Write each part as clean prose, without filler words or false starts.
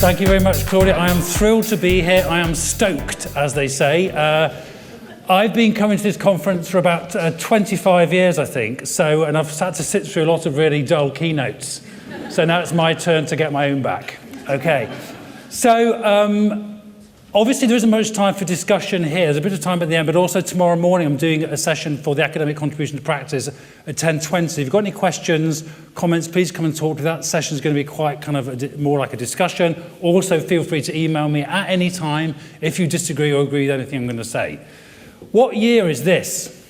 Thank you very much, Claudia. I am thrilled to be here. I am stoked, as they say. I've been coming to this conference for about 25 years, I think, and I've had to sit through a lot of really dull keynotes. So now it's my turn to get my own back. Okay. So obviously there isn't much time for discussion here. There's a bit of time at the end, but also tomorrow morning I'm doing a session for the academic contribution to practice at 10:20. If you've got any questions, comments, please come and talk to that. Session is going to be quite kind of more like a discussion. Also, feel free to email me at any time if you disagree or agree with anything I'm going to say. What year is this?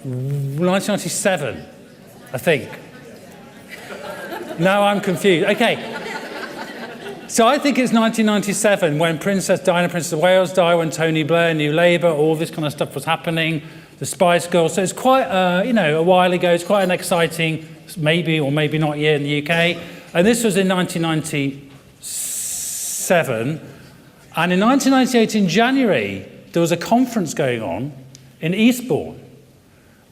(1997), I think. Now I'm confused. Okay. So I think it's 1997 when Princess Diana, Princess of Wales died, when Tony Blair, New Labour, all this kind of stuff was happening. The Spice Girls. So it's quite, a while ago. It's quite an exciting, maybe or maybe not year in the UK. And this was in 1997. And in 1998, in January, there was a conference going on in Eastbourne.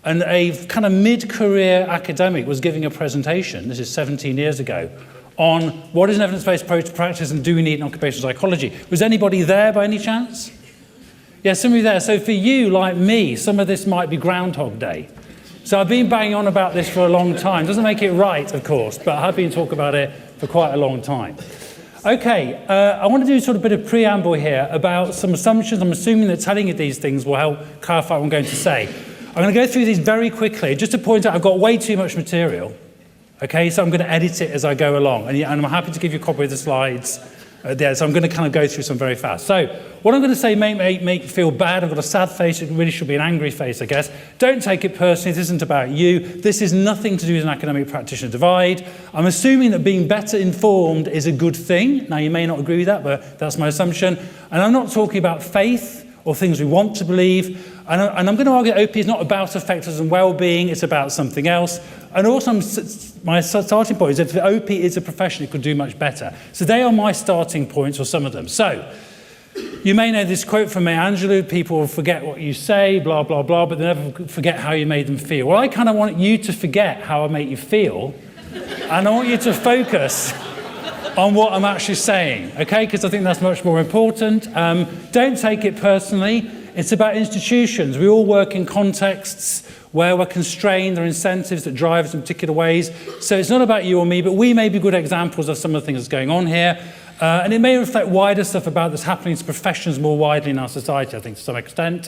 And a kind of mid-career academic was giving a presentation, this is 17 years ago, on what is an evidence-based approach to practice and do we need an occupational psychology. Was anybody there by any chance? Yeah, somebody there. So for you, like me, some of this might be Groundhog Day. So I've been banging on about this for a long time. Doesn't make it right, of course, but I have been talking about it for quite a long time. Okay, I want to do sort of a bit of preamble here about some assumptions. I'm assuming that telling you these things will help clarify what I'm going to say. I'm going to go through these very quickly, just to point out I've got way too much material. Okay, so I'm going to edit it as I go along, and I'm happy to give you a copy of the slides there, so I'm going to kind of go through some very fast. So, what I'm going to say may make you feel bad. I've got a sad face, it really should be an angry face, I guess. Don't take it personally, this isn't about you. This is nothing to do with an academic-practitioner divide. I'm assuming that being better informed is a good thing. Now, you may not agree with that, but that's my assumption. And I'm not talking about faith or things we want to believe. And I'm going to argue that OP is not about effectiveness and well-being, it's about something else. And also, my starting point is that if OP is a profession, it could do much better. So they are my starting points, or some of them. So, you may know this quote from Maya Angelou, people will forget what you say, blah, blah, blah, but they never forget how you made them feel. Well, I kind of want you to forget how I make you feel, and I want you to focus on what I'm actually saying, okay? Because I think that's much more important. Don't take it personally. It's about institutions. We all work in contexts where we're constrained. There are incentives that drive us in particular ways. So it's not about you or me, but we may be good examples of some of the things that's going on here. And it may reflect wider stuff about that's happening to professions more widely in our society, I think, to some extent.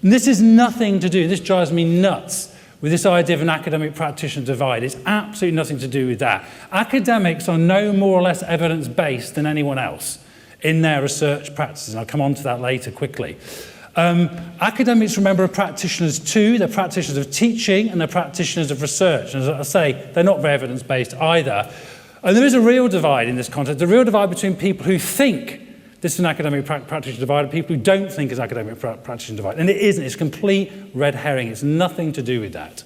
And this is nothing to do, this drives me nuts, with this idea of an academic practitioner divide. It's absolutely nothing to do with that. Academics are no more or less evidence-based than anyone else in their research practices. And I'll come on to that later quickly. Academics, remember, are practitioners too. They're practitioners of teaching and they're practitioners of research. And as I say, they're not very evidence-based either. And there is a real divide in this context, a real divide between people who think this is an academic practitioner divide and people who don't think it's an academic practitioner divide. And it isn't. It's complete red herring. It's nothing to do with that.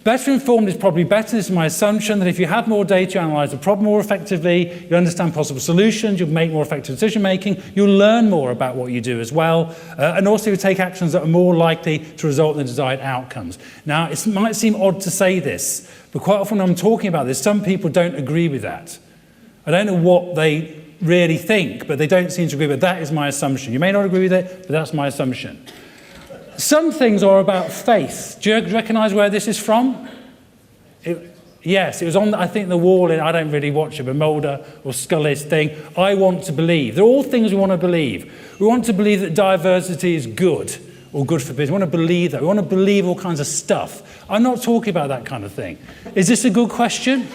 Better informed is probably better. This is my assumption, that if you have more data, you analyse the problem more effectively, you understand possible solutions, you'll make more effective decision making, you'll learn more about what you do as well, and also you take actions that are more likely to result in the desired outcomes. Now, it might seem odd to say this, but quite often when I'm talking about this, some people don't agree with that. I don't know what they really think, but they don't seem to agree with it. That is my assumption. You may not agree with it, but that's my assumption. Some things are about faith. Do you recognise where this is from? Yes, it was on, I think, the wall in, I don't really watch it, but Mulder or Scully's thing. I want to believe. They're all things we want to believe. We want to believe that diversity is good or good for business. We want to believe that. We want to believe all kinds of stuff. I'm not talking about that kind of thing. Is this a good question?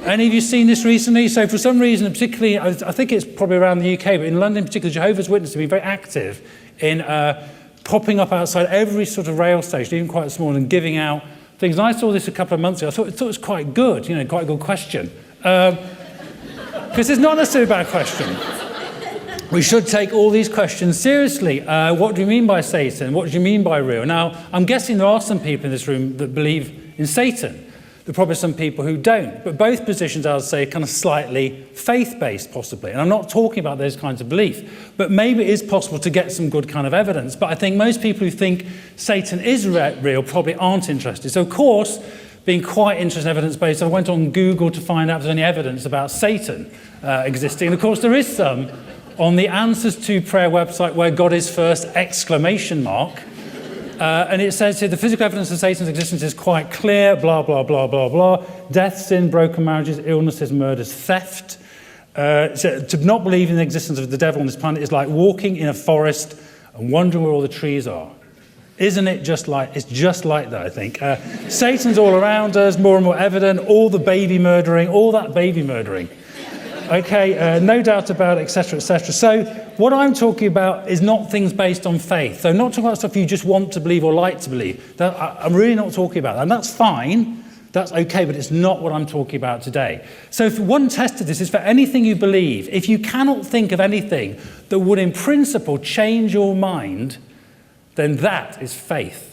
Any of you seen this recently? So for some reason, particularly, I think it's probably around the UK, but in London in particular, Jehovah's Witnesses have been very active in popping up outside every sort of rail station, even quite small, and giving out things. And I saw this a couple of months ago. I thought it was quite good, quite a good question. Because it's not necessarily a bad question. We should take all these questions seriously. What do you mean by Satan? What do you mean by real? Now, I'm guessing there are some people in this room that believe in Satan. There are probably some people who don't. But both positions, I would say, are kind of slightly faith-based, possibly. And I'm not talking about those kinds of beliefs. But maybe it is possible to get some good kind of evidence. But I think most people who think Satan is real probably aren't interested. So, of course, being quite interested in evidence-based, I went on Google to find out if there's any evidence about Satan existing. And, of course, there is some on the Answers to Prayer website, where God is first, ! And it says here, the physical evidence of Satan's existence is quite clear, blah, blah, blah, blah, blah. Death, sin, broken marriages, illnesses, murders, theft. So to not believe in the existence of the devil on this planet is like walking in a forest and wondering where all the trees are. Isn't it just like, it's just like that, I think. Satan's all around us, more and more evident, all the baby murdering, all that baby murdering. Okay, no doubt about it, etc., etc. So what I'm talking about is not things based on faith. So I'm not talking about stuff you just want to believe or like to believe. I'm really not talking about that. And that's fine. That's okay, but it's not what I'm talking about today. So if one test of this is for anything you believe, if you cannot think of anything that would in principle change your mind, then that is faith.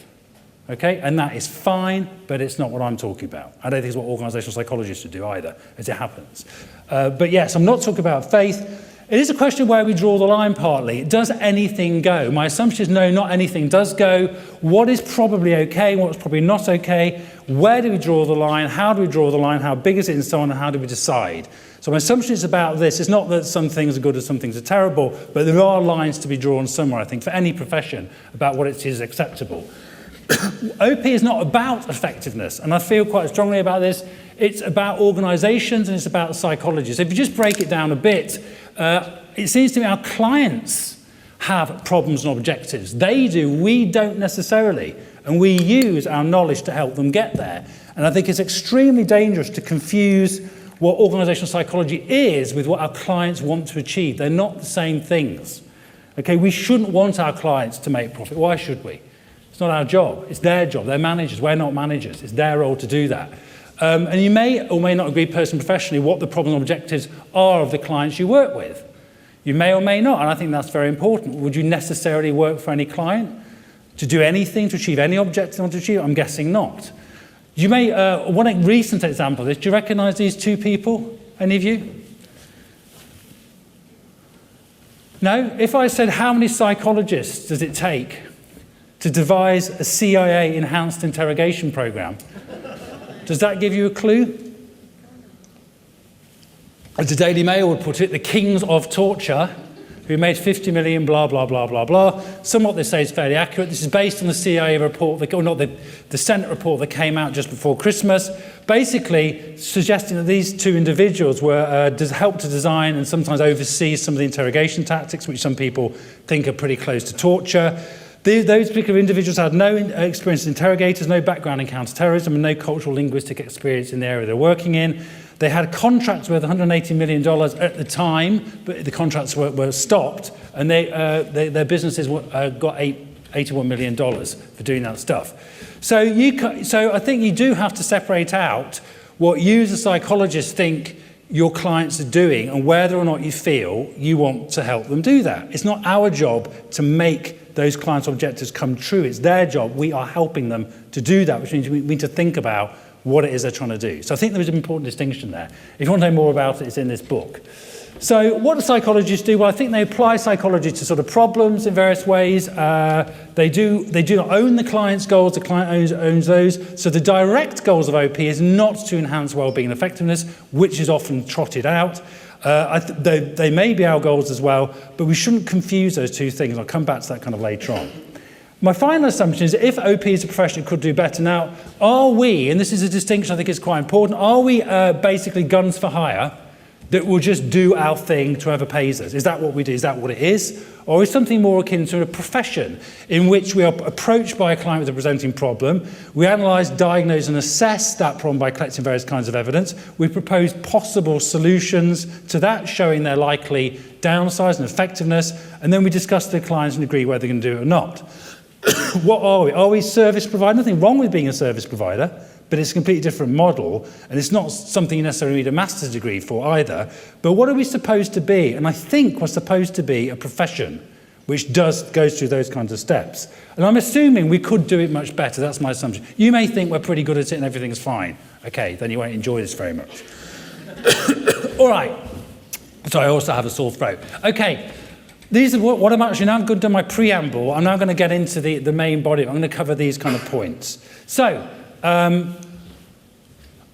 Okay, and that is fine, but it's not what I'm talking about. I don't think it's what organisational psychologists should do either, as it happens. But yes, I'm not talking about faith. It is a question of where we draw the line partly. Does anything go? My assumption is no, not anything does go. What is probably okay, what's probably not okay? Where do we draw the line? How do we draw the line? How big is it and so on, and how do we decide? So my assumption is about this. It's not that some things are good and some things are terrible, but there are lines to be drawn somewhere, I think, for any profession about what it is acceptable. OP is not about effectiveness, and I feel quite strongly about this. It's about organisations and it's about psychology. So if you just break it down a bit, it seems to me our clients have problems and objectives. They do, we don't necessarily, and we use our knowledge to help them get there. And I think it's extremely dangerous to confuse what organisational psychology is with what our clients want to achieve. They're not the same things. Okay, we shouldn't want our clients to make profit. Why should we? It's not our job. It's their job. They're managers. We're not managers. It's their role to do that. And you may or may not agree personally, professionally, what the problems and objectives are of the clients you work with. You may or may not, and I think that's very important. Would you necessarily work for any client to do anything, to achieve any objective you want to achieve? I'm guessing not. You may, one recent example of this, do you recognise these two people? Any of you? No? If I said, how many psychologists does it take to devise a CIA enhanced interrogation program? Does that give you a clue? As the Daily Mail would put it, the kings of torture, who made 50 million, blah, blah, blah, blah, blah. Somewhat they say is fairly accurate. This is based on the CIA report, or not the Senate report that came out just before Christmas, basically suggesting that these two individuals were helped to design and sometimes oversee some of the interrogation tactics, which some people think are pretty close to torture. Those particular individuals had no experience as interrogators, no background in counter-terrorism, and no cultural linguistic experience in the area they're working in. They had contracts worth $180 million at the time, but the contracts were stopped, and their businesses got $81 million for doing that stuff. So I think you do have to separate out what you as a psychologist think your clients are doing and whether or not you feel you want to help them do that. It's not our job to make those clients' objectives come true. It's their job. We are helping them to do that, which means we need to think about what it is they're trying to do. So I think there's an important distinction there. If you want to know more about it, it's in this book. So what do psychologists do? Well, I think they apply psychology to sort of problems in various ways. They do not own the client's goals. The client owns those. So the direct goals of OP is not to enhance well-being and effectiveness, which is often trotted out. They may be our goals as well, but we shouldn't confuse those two things. I'll come back to that kind of later on. My final assumption is that if OP is a profession, it could do better. Now, are we, and this is a distinction I think is quite important, are we basically guns for hire that will just do our thing to whoever pays us? Is that what we do? Is that what it is? Or is something more akin to a profession in which we are approached by a client with a presenting problem, we analyse, diagnose and assess that problem by collecting various kinds of evidence, we propose possible solutions to that, showing their likely downsides and effectiveness, and then we discuss with the clients and agree whether they're going to do it or not. What are we? Are we service provider? Nothing wrong with being a service provider, but it's a completely different model, and it's not something you necessarily need a master's degree for either. But what are we supposed to be? And I think we're supposed to be a profession which goes through those kinds of steps. And I'm assuming we could do it much better. That's my assumption. You may think we're pretty good at it and everything's fine. Okay, then you won't enjoy this very much. All right. So I also have a sore throat. Okay, these are what I'm actually now going to do my preamble. I'm now going to get into the main body. I'm going to cover these kind of points. So,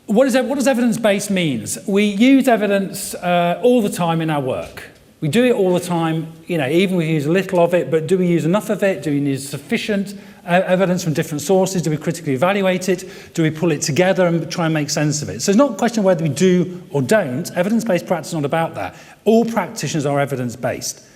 what does evidence-based means? We use evidence all the time in our work. We do it all the time, even we use a little of it, but do we use enough of it? Do we use sufficient evidence from different sources? Do we critically evaluate it? Do we pull it together and try and make sense of it? So it's not a question of whether we do or don't. Evidence-based practice is not about that. All practitioners are evidence-based.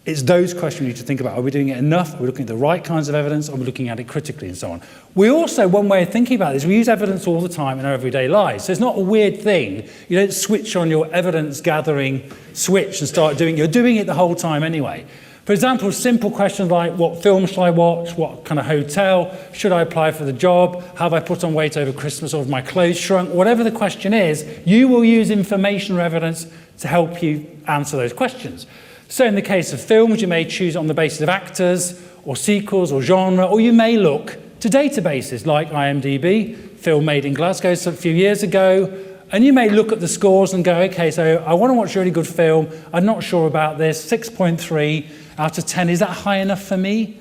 It's those questions we need to think about. Are we doing it enough? Are we looking at the right kinds of evidence? Are we looking at it critically and so on? We also, one way of thinking about this, we use evidence all the time in our everyday lives. So it's not a weird thing. You don't switch on your evidence gathering switch and start doing it. You're doing it the whole time anyway. For example, simple questions like, what film shall I watch? What kind of hotel? Should I apply for the job? Have I put on weight over Christmas or have my clothes shrunk? Whatever the question is, you will use information or evidence to help you answer those questions. So in the case of films, you may choose on the basis of actors or sequels or genre, or you may look to databases like IMDb, film made in Glasgow a few years ago, and you may look at the scores and go, okay, so I want to watch a really good film. I'm not sure about this. 6.3 out of 10. Is that high enough for me?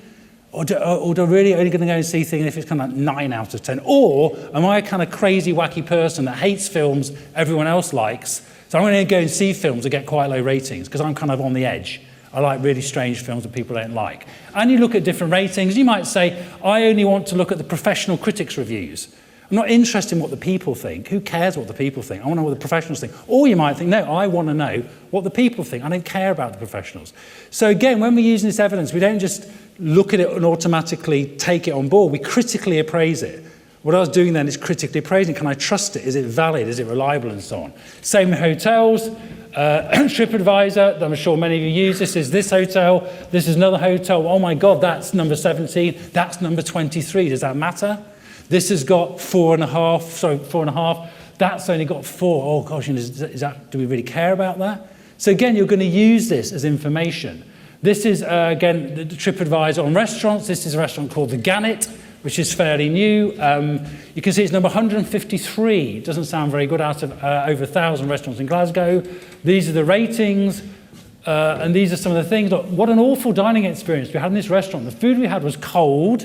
Or do I really only going to go and see things if it's kind of 9 out of 10? Or am I a kind of crazy, wacky person that hates films everyone else likes? So I'm going to go and see films that get quite low ratings because I'm kind of on the edge. I like really strange films that people don't like. And you look at different ratings. You might say, I only want to look at the professional critics' reviews. I'm not interested in what the people think. Who cares what the people think? I want to know what the professionals think. Or you might think, no, I want to know what the people think. I don't care about the professionals. So again, when we're using this evidence, we don't just look at it and automatically take it on board. We critically appraise it. What I was doing then is critically appraising. Can I trust it? Is it valid? Is it reliable? And so on. Same with hotels. TripAdvisor, I'm sure many of you use this, is this hotel. This is another hotel. Oh my God, that's number 17. That's number 23. Does that matter? This has got 4.5. That's only got 4. Oh gosh, do we really care about that? So again, you're going to use this as information. This is, again, the TripAdvisor on restaurants. This is a restaurant called the Gannet, which is fairly new. You can see it's number 153. It doesn't sound very good out of over 1,000 restaurants in Glasgow. These are the ratings, and these are some of the things. Look, what an awful dining experience we had in this restaurant. The food we had was cold,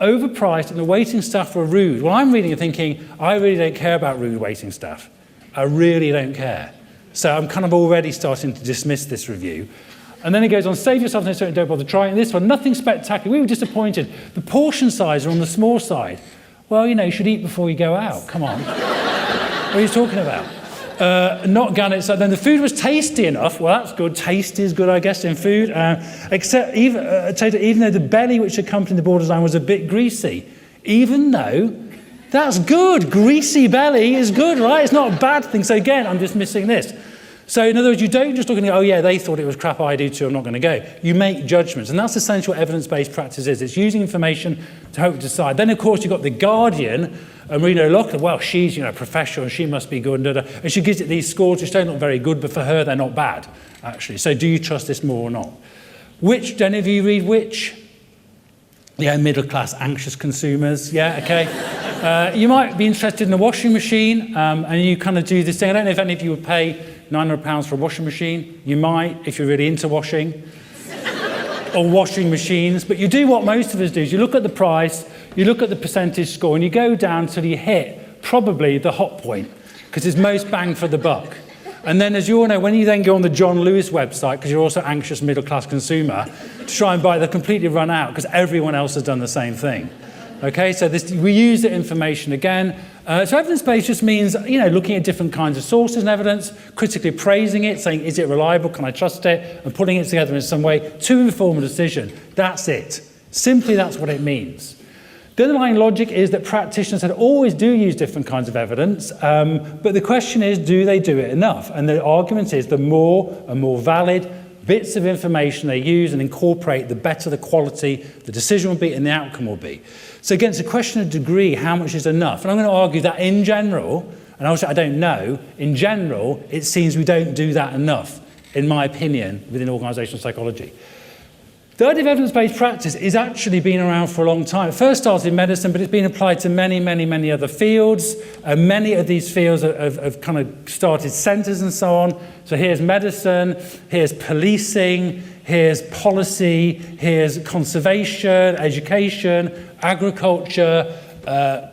overpriced, and the waiting staff were rude. Well, I'm reading and thinking, I really don't care about rude waiting staff. I really don't care. So I'm kind of already starting to dismiss this review. And then it goes on, save yourself no don't bother trying this one. Nothing spectacular. We were disappointed. The portion size are on the small side. Well, you should eat before you go out. Come on. What are you talking about? Not Gannet. So then the food was tasty enough. Well, that's good. Tasty is good, I guess, in food. Except even though the belly which accompanied the board design was a bit greasy. Even though that's good. Greasy belly is good, right? It's not a bad thing. So again, I'm dismissing this. So in other words, you don't just look and go, oh yeah, they thought it was crap, I do too, I'm not going to go. You make judgments, and that's essentially what evidence-based practice is. It's using information to help decide. Then, of course, you've got The Guardian, and Marina Locklear, well, she's professional, and she must be good, and she gives it these scores which don't look very good, but for her, they're not bad, actually. So do you trust this more or not? Which, do any of you read which? Yeah, middle-class, anxious consumers, yeah, okay. You might be interested in a washing machine, and you kind of do this thing. I don't know if any of you would pay £900 for a washing machine. You might, if you're really into washing, or washing machines. But you do what most of us do, is you look at the price, you look at the percentage score, and you go down till you hit probably the hot point, because it's most bang for the buck. And then, as you all know, when you then go on the John Lewis website, because you're also anxious middle-class consumer, to try and buy, they're completely run out, because everyone else has done the same thing. Okay, so we use the information again. So evidence-based just means, looking at different kinds of sources and evidence, critically appraising it, saying, is it reliable, can I trust it, and putting it together in some way to inform a decision. That's it. Simply, that's what it means. The underlying logic is that practitioners always do use different kinds of evidence, but the question is, do they do it enough? And the argument is the more and more valid bits of information they use and incorporate, the better the quality, the decision will be, and the outcome will be. So again, it's a question of degree, how much is enough? And I'm going to argue that in general, and also I don't know, in general, it seems we don't do that enough, in my opinion, within organisational psychology. The idea of evidence-based practice is actually been around for a long time. It first started in medicine, but it's been applied to many, many, many other fields. Many of these fields have kind of started centres and so on. So here's medicine, here's policing, here's policy, here's conservation, education, agriculture,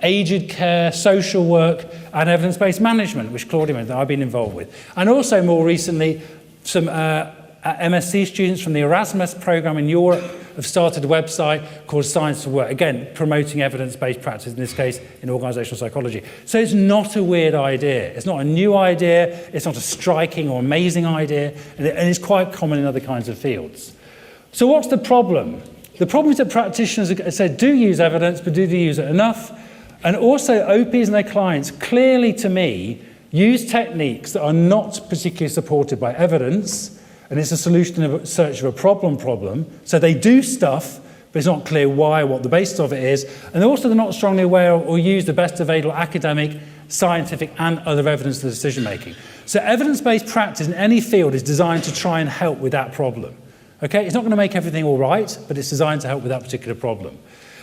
aged care, social work, and evidence-based management, which Claudia mentioned, that I've been involved with. And also more recently, some MSc students from the Erasmus programme in Europe have started a website called Science for Work, again, promoting evidence-based practice, in this case, in organisational psychology. So it's not a weird idea. It's not a new idea. It's not a striking or amazing idea. And it's quite common in other kinds of fields. So what's the problem? The problem is that practitioners, as I said, do use evidence, but do they use it enough? And also, OPs and their clients, clearly to me, use techniques that are not particularly supported by evidence, and it's a solution in search of a problem. So they do stuff, but it's not clear why, what the basis of it is. And also they're not strongly aware or use the best available academic, scientific, and other evidence for decision making. So evidence-based practice in any field is designed to try and help with that problem. Okay, it's not going to make everything all right, but it's designed to help with that particular problem.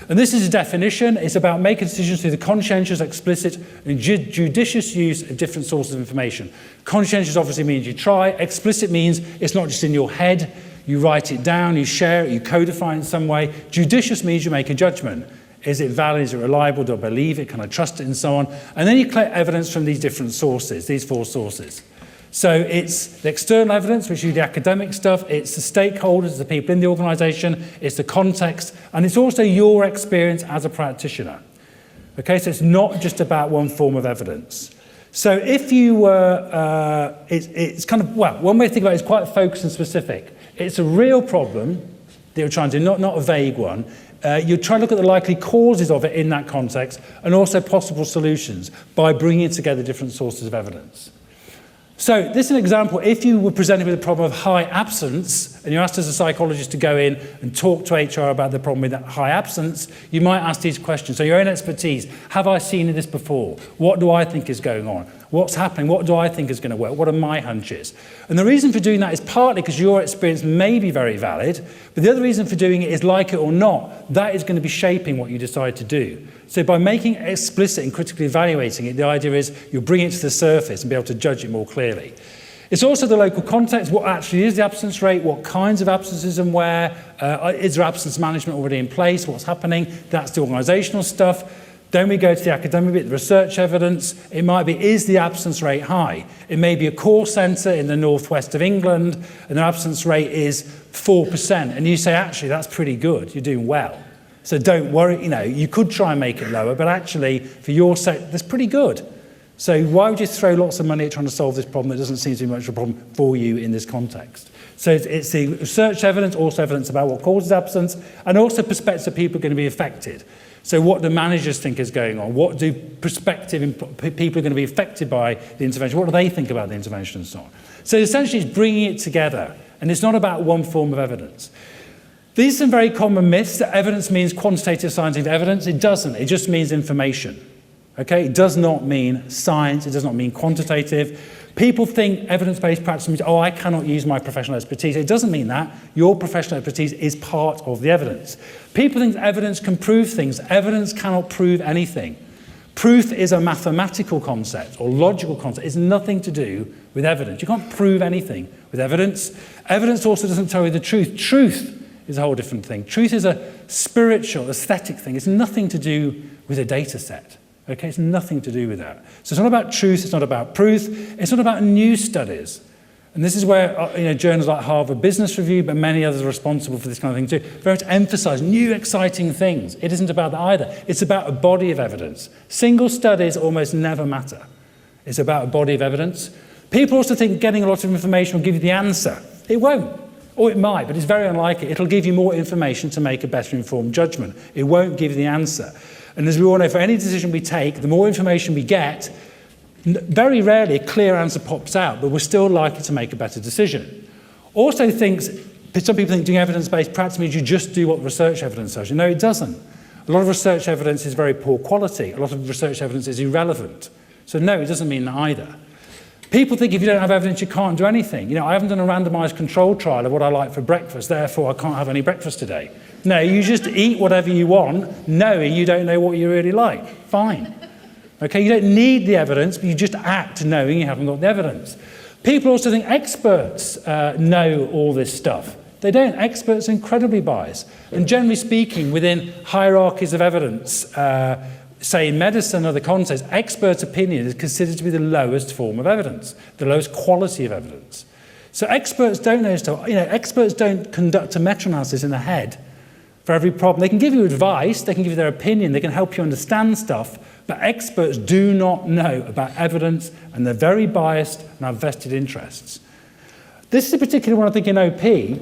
And this is a definition. It's about making decisions through the conscientious, explicit, and judicious use of different sources of information. Conscientious obviously means you try. Explicit means it's not just in your head. You write it down, you share it, you codify it in some way. Judicious means you make a judgment. Is it valid? Is it reliable? Do I believe it? Can I trust it? And so on. And then you collect evidence from these different sources, these four sources. So it's the external evidence, which is the academic stuff, it's the stakeholders, the people in the organisation, it's the context, and it's also your experience as a practitioner. Okay, so it's not just about one form of evidence. So if you were, it's kind of, well, one way to think about it is quite focused and specific. It's a real problem that you're trying to do, not a vague one. You try to look at the likely causes of it in that context, and also possible solutions by bringing together different sources of evidence. So this is an example. If you were presented with a problem of high absence, and you're asked as a psychologist to go in and talk to HR about the problem with that high absence, you might ask these questions. So your own expertise. Have I seen this before? What do I think is going on? What's happening? What do I think is going to work? What are my hunches? And the reason for doing that is partly because your experience may be very valid, but the other reason for doing it is, like it or not, that is going to be shaping what you decide to do. So by making it explicit and critically evaluating it, the idea is you'll bring it to the surface and be able to judge it more clearly. It's also the local context. What actually is the absence rate? What kinds of absences and where? Is there absence management already in place? What's happening? That's the organisational stuff. Then we go to the academic bit, the research evidence. It might be, is the absence rate high? It may be a core centre in the northwest of England, and the absence rate is 4%. And you say, actually, that's pretty good. You're doing well. So don't worry, you could try and make it lower, but actually, for your sector, that's pretty good. So why would you throw lots of money at trying to solve this problem that doesn't seem to be much of a problem for you in this context? So it's the research evidence, also evidence about what causes absence, and also perspectives of people going to be affected. So what do managers think is going on? What do prospective people are going to be affected by the intervention? What do they think about the intervention and so on? So essentially it's bringing it together, and it's not about one form of evidence. These are some very common myths that evidence means quantitative scientific evidence. It doesn't. It just means information. Okay? It does not mean science. It does not mean quantitative. People think evidence-based practice means, I cannot use my professional expertise. It doesn't mean that. Your professional expertise is part of the evidence. People think evidence can prove things. Evidence cannot prove anything. Proof is a mathematical concept or logical concept. It's nothing to do with evidence. You can't prove anything with evidence. Evidence also doesn't tell you the truth. Truth is a whole different thing. Truth is a spiritual, aesthetic thing. It's nothing to do with a data set. Okay, it's nothing to do with that. So it's not about truth, it's not about proof, it's not about news studies. And this is where journals like Harvard Business Review, but many others are responsible for this kind of thing too, very much emphasize new exciting things. It isn't about that either. It's about a body of evidence. Single studies almost never matter. It's about a body of evidence. People also think getting a lot of information will give you the answer. It won't. Or it might, but it's very unlikely. It'll give you more information to make a better informed judgment. It won't give you the answer. And as we all know, for any decision we take, the more information we get, very rarely a clear answer pops out, but we're still likely to make a better decision. Also some people think doing evidence-based practice means you just do what research evidence says. No, it doesn't. A lot of research evidence is very poor quality. A lot of research evidence is irrelevant. So no, it doesn't mean that either. People think if you don't have evidence, you can't do anything. I haven't done a randomized control trial of what I like for breakfast, therefore I can't have any breakfast today. No, you just eat whatever you want, knowing you don't know what you really like. Fine. Okay, you don't need the evidence, but you just act knowing you haven't got the evidence. People also think experts know all this stuff. They don't. Experts are incredibly biased. And generally speaking, within hierarchies of evidence, say in medicine and other contexts, expert opinion is considered to be the lowest form of evidence, the lowest quality of evidence. So experts don't know stuff. Experts don't conduct a meta-analysis in the head for every problem. They can give you advice, they can give you their opinion, they can help you understand stuff, but experts do not know about evidence, and they're very biased and have vested interests. This is a particular one, I think, in OP,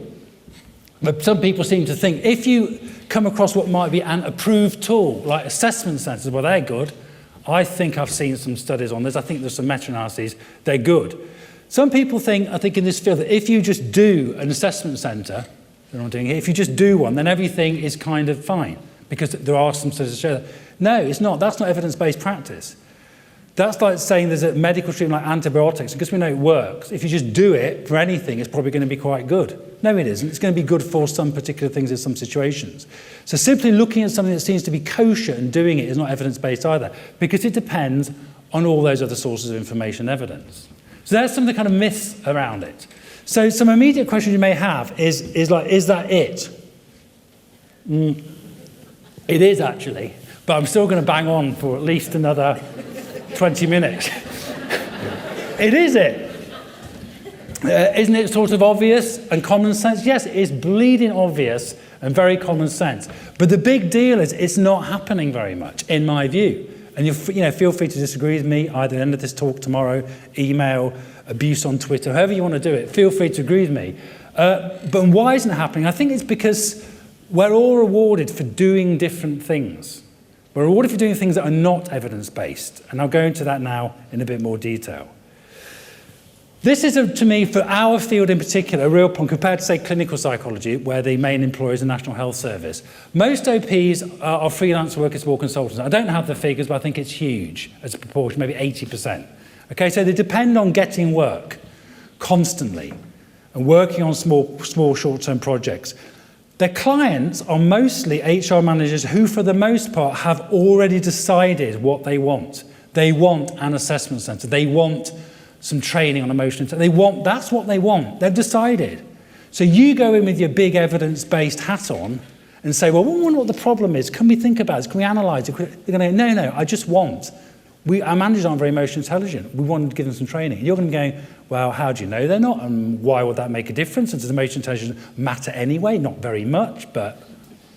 but some people seem to think if you come across what might be an approved tool, like assessment centres, well, they're good. I think I've seen some studies on this. I think there's some meta-analyses. They're good. Some people think, I think in this field, that if you just do an assessment centre, they're not doing it, if you just do one, then everything is kind of fine, because there are some studies that show that. No, it's not. That's not evidence-based practice. That's like saying there's a medical treatment like antibiotics, because we know it works. If you just do it for anything, it's probably going to be quite good. No, it isn't. It's going to be good for some particular things in some situations. So simply looking at something that seems to be kosher and doing it is not evidence-based either, because it depends on all those other sources of information and evidence. So there's some of the kind of myths around it. So some immediate questions you may have is that it? It is actually, but I'm still going to bang on for at least another 20 minutes. It is it. Isn't it sort of obvious and common sense? Yes, it is bleeding obvious and very common sense. But the big deal is it's not happening very much, in my view. And feel free to disagree with me, either at the end of this talk tomorrow, email, abuse on Twitter, however you want to do it. Feel free to agree with me. But why isn't it happening? I think it's because we're all rewarded for doing different things. We're rewarded for doing things that are not evidence-based. And I'll go into that now in a bit more detail. This is, to me, for our field in particular, a real point compared to, say, clinical psychology, where the main employer is the National Health Service. Most OPs are freelance workers or consultants. I don't have the figures, but I think it's huge as a proportion, maybe 80%. Okay, so they depend on getting work constantly and working on small short-term projects. Their clients are mostly HR managers who, for the most part, have already decided what they want. They want an assessment centre. They want some training on emotional intelligence. That's what they want. They've decided. So you go in with your big evidence-based hat on and say, well, we wonder what the problem is. Can we think about this? Can we analyse it? They're going to go, no, I just want. Our managers aren't very emotionally intelligent. We want to give them some training. And you're going to be going, well, how do you know they're not? And why would that make a difference? And does emotional intelligence matter anyway? Not very much, but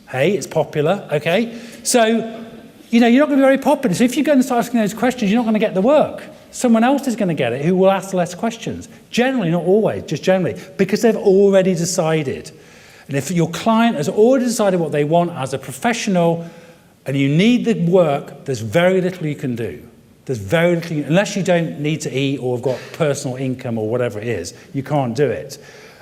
hey, it's popular, okay? So, you're not going to be very popular. So if you go and start asking those questions, you're not going to get the work. Someone else is going to get it who will ask less questions. Generally, not always, just generally, because they've already decided. And if your client has already decided what they want as a professional and you need the work, there's very little you can do. There's very little, unless you don't need to eat or have got personal income or whatever it is, you can't do it.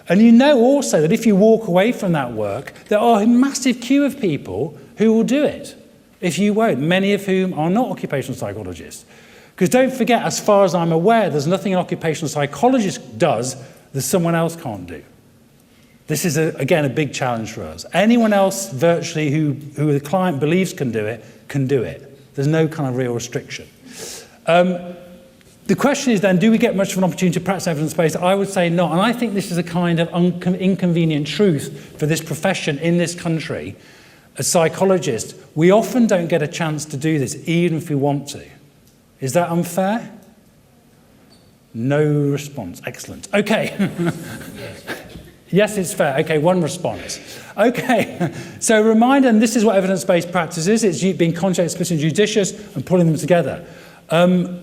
And you know also that if you walk away from that work, there are a massive queue of people who will do it if you won't, many of whom are not occupational psychologists. Because don't forget, as far as I'm aware, there's nothing an occupational psychologist does that someone else can't do. This is, again, a big challenge for us. Anyone else, virtually, who the client believes can do it, can do it. There's no kind of real restriction. The question is then, do we get much of an opportunity to practice evidence-based? I would say not. And I think this is a kind of inconvenient truth for this profession in this country. As psychologists, we often don't get a chance to do this, even if we want to. Is that unfair? No response. Excellent. Okay. Yes, it's fair. Okay, one response. Okay, so reminder, and this is what evidence-based practice is. It's being conscious, explicit, and judicious, and pulling them together. And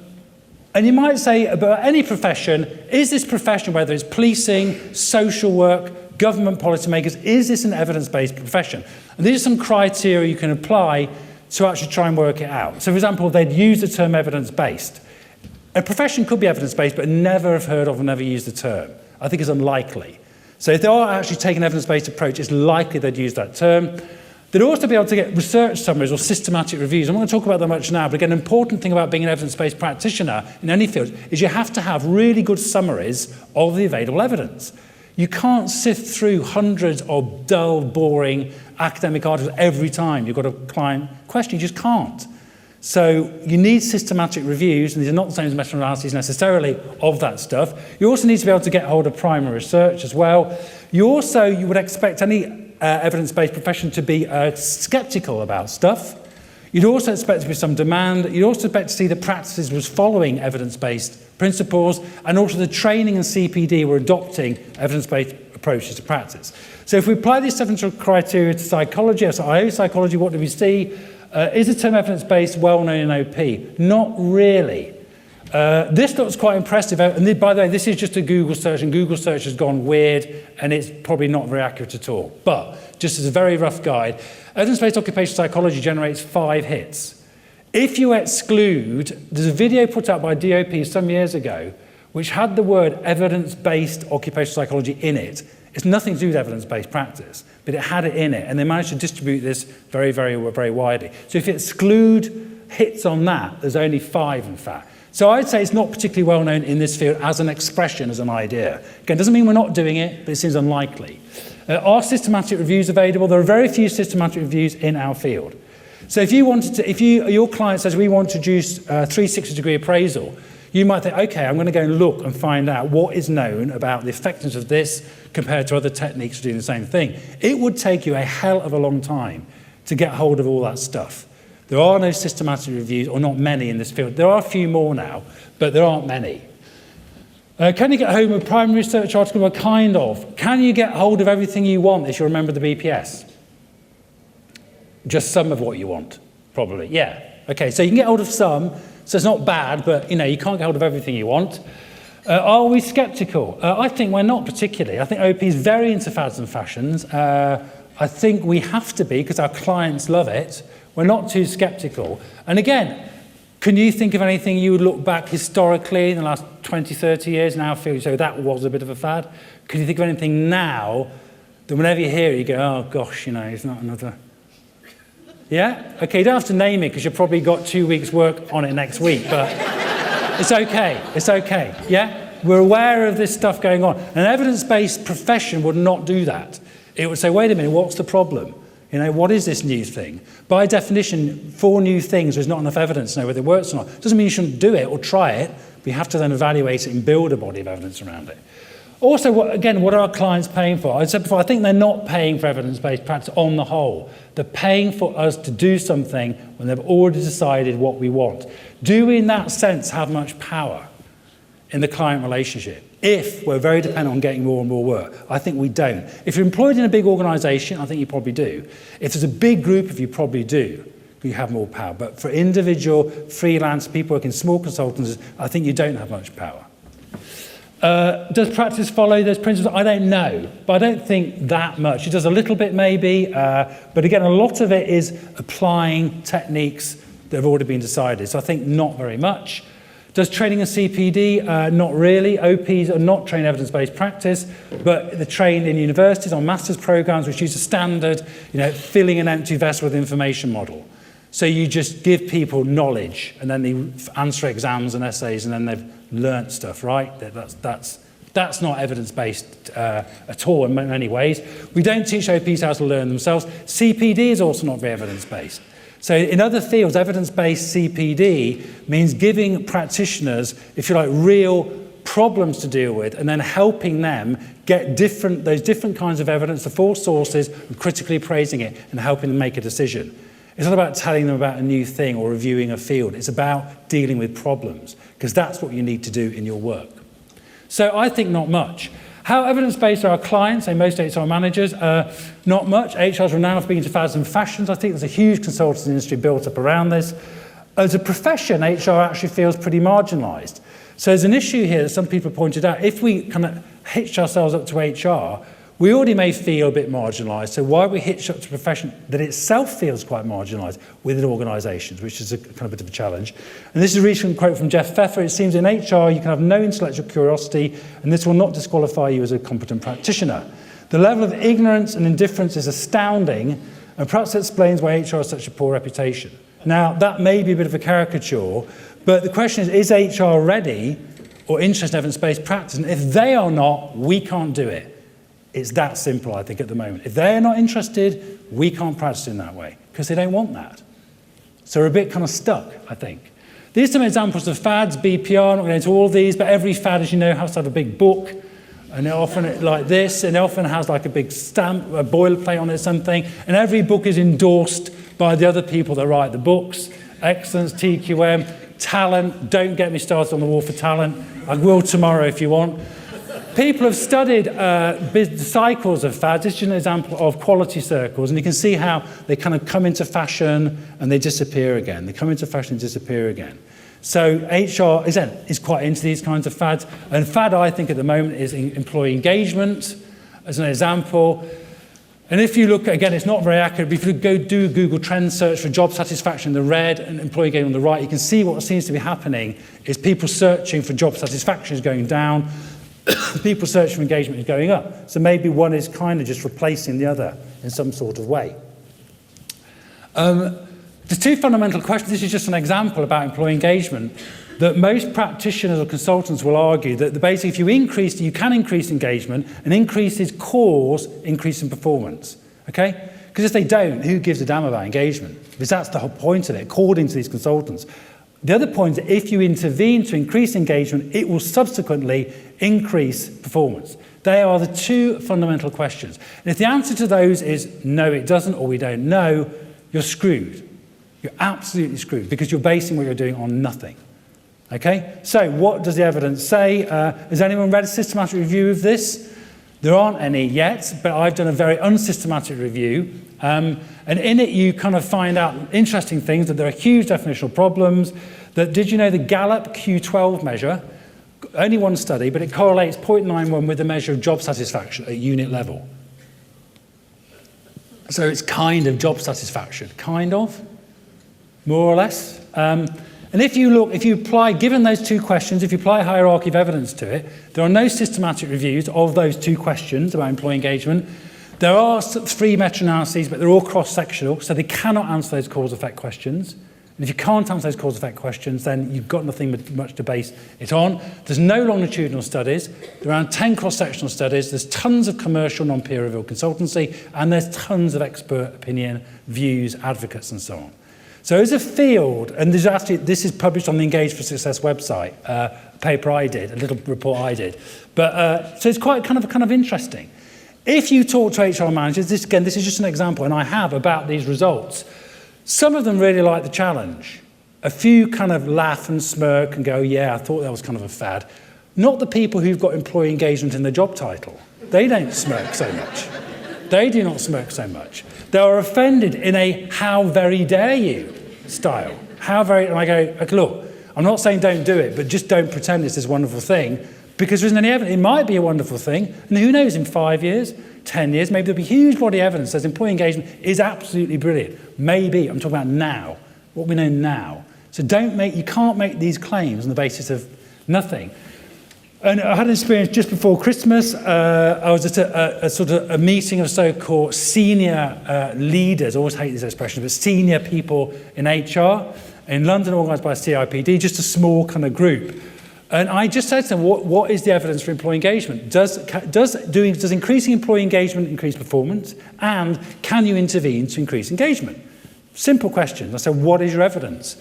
you might say about any profession, is this profession, whether it's policing, social work, government policymakers, is this an evidence-based profession? And these are some criteria you can apply to actually try and work it out. So, for example, they'd use the term evidence-based. A profession could be evidence-based, but never have heard of and never used the term. I think it's unlikely. So if they are actually taking an evidence-based approach, it's likely they'd use that term. They'd also be able to get research summaries or systematic reviews. I'm not going to talk about that much now, but again, an important thing about being an evidence-based practitioner in any field is you have to have really good summaries of the available evidence. You can't sift through hundreds of dull, boring academic articles every time you've got a client question. You just can't. So you need systematic reviews, and these are not the same as meta-analyses necessarily of that stuff. You also need to be able to get hold of primary research as well. You would expect any evidence-based profession to be sceptical about stuff. You'd also expect to be some demand. You'd also expect to see that practices was following evidence-based principles, and also the training and CPD were adopting evidence-based approaches to practice. So if we apply these 7 criteria to psychology, so IO psychology, what do we see? Is the term evidence-based well-known in OP? Not really. This looks quite impressive. And by the way, this is just a Google search, and Google search has gone weird, and it's probably not very accurate at all. But just as a very rough guide, evidence-based occupational psychology generates 5 hits. If you exclude, there's a video put out by DOP some years ago, which had the word evidence-based occupational psychology in it. It's nothing to do with evidence-based practice, but it had it in it, and they managed to distribute this very, very, very widely. So if you exclude hits on that, there's only 5, in fact. So I'd say it's not particularly well known in this field as an expression, as an idea. Again, doesn't mean we're not doing it, but it seems unlikely. Are systematic reviews available? There are very few systematic reviews in our field. So if your client says we want to introduce 360-degree appraisal, you might think, okay, I'm going to go and look and find out what is known about the effectiveness of this compared to other techniques for doing the same thing. It would take you a hell of a long time to get hold of all that stuff. There are no systematic reviews, or not many in this field. There are a few more now, but there aren't many. Can you get hold of a primary research article? Well, kind of. Can you get hold of everything you want if you're a member of the BPS? Just some of what you want, probably. Yeah. Okay, so you can get hold of some, so it's not bad, but you can't get hold of everything you want. Are we sceptical? I think we're not particularly. I think OP is very into fads and fashions. I think we have to be because our clients love it. We're not too sceptical. And again, can you think of anything you would look back historically in the last 20, 30 years now feel you say that was a bit of a fad? Can you think of anything now that whenever you hear it, you go, oh gosh, it's not another... Yeah? Okay, you don't have to name it because you've probably got 2 weeks work on it next week, but it's okay. It's okay. Yeah? We're aware of this stuff going on. An evidence-based profession would not do that. It would say, wait a minute, what's the problem? What is this new thing? By definition, for new things, there's not enough evidence to know whether it works or not. It doesn't mean you shouldn't do it or try it. We have to then evaluate it and build a body of evidence around it. Also, what are our clients paying for? I said before, I think they're not paying for evidence-based practice on the whole. They're paying for us to do something when they've already decided what we want. Do we, in that sense, have much power in the client relationship? If we're very dependent on getting more and more work, I think we don't. If you're employed in a big organisation, I think you probably do. If there's a big group of you, probably do. You have more power. But for individual, freelance, people working in small consultancies, I think you don't have much power. Does practice follow those principles? I don't know, but I don't think that much. It does a little bit maybe, but again, a lot of it is applying techniques that have already been decided. So I think not very much. Does training and CPD? Not really. OPs are not trained evidence-based practice, but they're trained in universities on master's programs which use a standard, filling an empty vessel with information model. So you just give people knowledge, and then they answer exams and essays, and then they've learnt stuff, right? That's not evidence-based at all in many ways. We don't teach OPs how to learn themselves. CPD is also not very evidence-based. So in other fields, evidence-based CPD means giving practitioners, if you like, real problems to deal with, and then helping them get those different kinds of evidence, the 4 sources, and critically appraising it, and helping them make a decision. It's not about telling them about a new thing or reviewing a field. It's about dealing with problems, because that's what you need to do in your work. So I think not much. How evidence-based are our clients, say most HR managers? Not much. HR's renowned for being into fads and fashions. I think there's a huge consultancy industry built up around this. As a profession, HR actually feels pretty marginalised. So there's an issue here that some people pointed out. If we kind of hitch ourselves up to HR, we already may feel a bit marginalised. So why we hitch up to a profession that itself feels quite marginalised within organisations, which is a kind of bit of a challenge. And this is a recent quote from Jeff Pfeffer. It seems in HR you can have no intellectual curiosity, and this will not disqualify you as a competent practitioner. The level of ignorance and indifference is astounding, And perhaps that explains why HR has such a poor reputation. Now, that may be a bit of a caricature, but the question is HR ready or interested in evidence-based practice? And if they are not, we can't do it. It's that simple, I think, at the moment. If they're not interested, we can't practice in that way, because they don't want that. So we're a bit kind of stuck, I think. These are some examples of fads, BPR, I'm not going into all of these, but every fad, as you know, has to have a big book, and it often like this, and it often has like a big stamp, a boilerplate on it or something, and every book is endorsed by the other people that write the books. Excellence, TQM, talent, don't get me started on the war for talent. I will tomorrow if you want. People have studied cycles of fads. This is an example of quality circles, and you can see how they kind of come into fashion and they disappear again. They come into fashion and disappear again. So HR is quite into these kinds of fads. And fad, I think, at the moment is employee engagement, as an example. And if you look, again, it's not very accurate, but if you go do a Google Trend search for job satisfaction in the red and employee engagement on the right, you can see what seems to be happening is people searching for job satisfaction is going down, people searching for engagement is going up. So maybe one is kind of just replacing the other in some sort of way. There's two fundamental questions. This is just an example about employee engagement that most practitioners or consultants will argue that basically if you can increase engagement, and increases cause increase in performance. Okay? Because if they don't, who gives a damn about engagement? Because that's the whole point of it, according to these consultants. The other point is that if you intervene to increase engagement, it will subsequently increase performance. They are the two fundamental questions. And if the answer to those is no, it doesn't, or we don't know, you're screwed. You're absolutely screwed, because you're basing what you're doing on nothing. Okay? So what does the evidence say? Has anyone read a systematic review of this? There aren't any yet, but I've done a very unsystematic review. And in it, you kind of find out interesting things, that there are huge definitional problems, that did you know the Gallup Q12 measure, only one study, but it correlates 0.91 with the measure of job satisfaction at unit level. So it's kind of job satisfaction, kind of, more or less. And if you apply, given those two questions, if you apply a hierarchy of evidence to it, there are no systematic reviews of those two questions about employee engagement. There are 3 meta-analyses, but they're all cross-sectional, so they cannot answer those cause-effect questions. And if you can't answer those cause-effect questions, then you've got nothing much to base it on. There's no longitudinal studies. There are around 10 cross-sectional studies. There's tons of commercial non-peer-reviewed consultancy, and there's tons of expert opinion, views, advocates, and so on. So as a field, and this is published on the Engage for Success website, a paper I did, a little report I did. But so it's quite kind of interesting. If you talk to HR managers, this is just an example, and I have, about these results. Some of them really like the challenge. A few kind of laugh and smirk and go, yeah, I thought that was kind of a fad. Not the people who've got employee engagement in their job title. They don't smirk so much. They do not smirk so much. They are offended in a how very dare you style. And I go, look, I'm not saying don't do it, but just don't pretend it's this wonderful thing, because there isn't any evidence. It might be a wonderful thing, and who knows, in 5 years, 10 years, maybe there'll be huge body of evidence that says employee engagement is absolutely brilliant. Maybe, I'm talking about now, what we know now. So you can't make these claims on the basis of nothing. And I had an experience just before Christmas. I was at a meeting of so-called senior leaders. I always hate this expression, but senior people in HR in London, organised by CIPD, just a small kind of group. And I just said to them, what is the evidence for employee engagement? Does increasing employee engagement increase performance? And can you intervene to increase engagement? Simple question. I said, what is your evidence?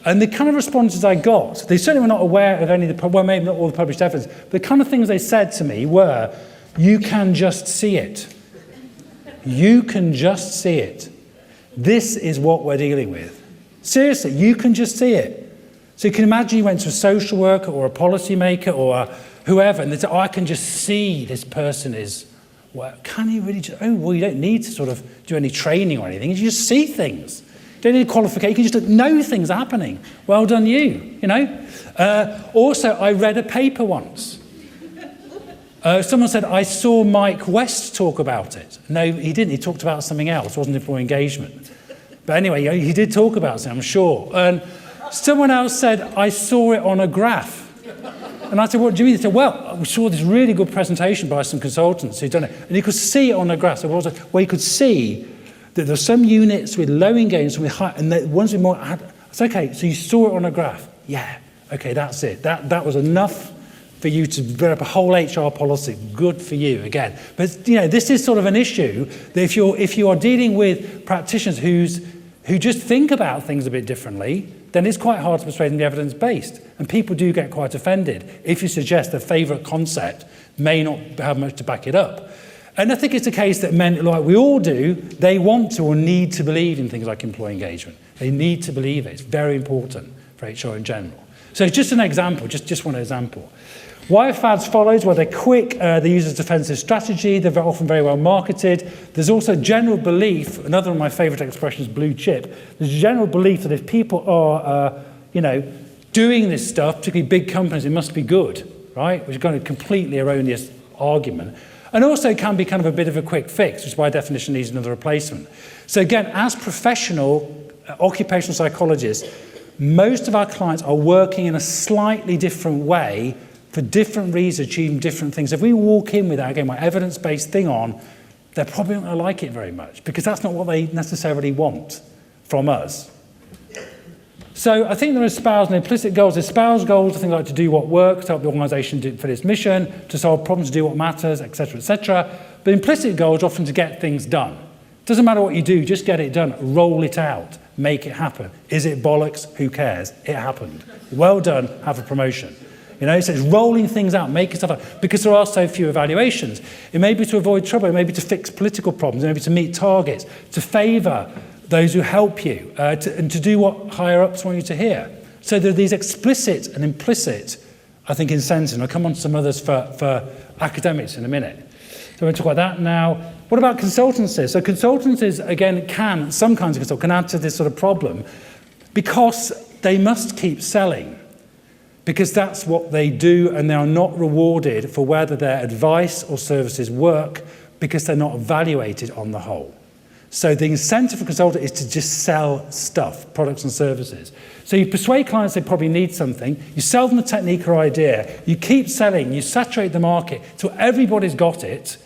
And the kind of responses I got, they certainly were not aware of any of the, well, maybe not all the published evidence, but the kind of things they said to me were, you can just see it. You can just see it. This is what we're dealing with. Seriously, you can just see it. So you can imagine you went to a social worker or a policymaker or whoever, and they say, oh, I can just see this person is, well, can you really just, oh, well, you don't need to sort of do any training or anything. You just see things. You don't need a qualification. You can just know things are happening. Well done you know. Also, I read a paper once. Someone said, I saw Mike West talk about it. No, he didn't. He talked about something else. It wasn't employee engagement. But anyway, he did talk about it, I'm sure. And someone else said, I saw it on a graph. And I said, what do you mean? They said, well, we saw this really good presentation by some consultants who'd done it. And you could see it on a graph. So well, you could see that there's some units with low engagement, some with high, and the ones with more, it's okay, so you saw it on a graph. Yeah, okay, that's it. That was enough for you to develop a whole HR policy. Good for you, again. But this is sort of an issue that if you are dealing with practitioners who just think about things a bit differently, then it's quite hard to persuade them to be evidence-based. And people do get quite offended if you suggest a favourite concept may not have much to back it up. And I think it's a case that men, like we all do, they want to or need to believe in things like employee engagement. They need to believe it. It's very important for HR in general. So just an example, just one example. Why fads follows? Well, they're quick, they use a defensive strategy, they're often very well marketed. There's also general belief, another of my favourite expressions, blue chip, there's a general belief that if people are, doing this stuff, particularly big companies, it must be good, right? Which is kind of a completely erroneous argument. And also can be kind of a bit of a quick fix, which by definition needs another replacement. So again, as professional occupational psychologists, most of our clients are working in a slightly different way for different reasons, achieving different things. If we walk in with that, again, my evidence-based thing on, they're probably not going to like it very much because that's not what they necessarily want from us. So I think there are espoused and implicit goals. Espoused goals are things like to do what works, to help the organisation for its mission, to solve problems, to do what matters, etc., etc. But implicit goals are often to get things done. Doesn't matter what you do, just get it done. Roll it out. Make it happen. Is it bollocks? Who cares? It happened. Well done. Have a promotion. So it's rolling things out, making stuff up, because there are so few evaluations. It may be to avoid trouble, it may be to fix political problems, it may be to meet targets, to favour those who help you, and to do what higher-ups want you to hear. So there are these explicit and implicit, I think, incentives. And I'll come on to some others for academics in a minute. So we're going to talk about that now. What about consultancies? So consultancies, again, some kinds of consultancies can add to this sort of problem because they must keep selling. Because that's what they do, and they are not rewarded for whether their advice or services work because they're not evaluated on the whole. So the incentive for consultant is to just sell stuff, products and services. So you persuade clients they probably need something, you sell them the technique or idea, you keep selling, you saturate the market till everybody's got it,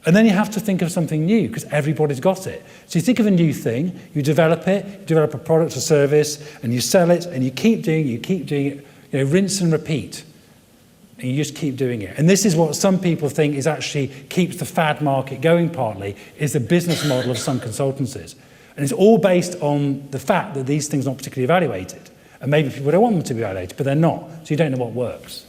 and then you have to think of something new because everybody's got it. So you think of a new thing, you develop it, you develop a product or service, and you sell it, and you keep doing it, rinse and repeat. And you just keep doing it. And this is what some people think is actually keeps the fad market going partly, is the business model of some consultancies. And it's all based on the fact that these things are not particularly evaluated. And maybe people don't want them to be evaluated, but they're not. So you don't know what works.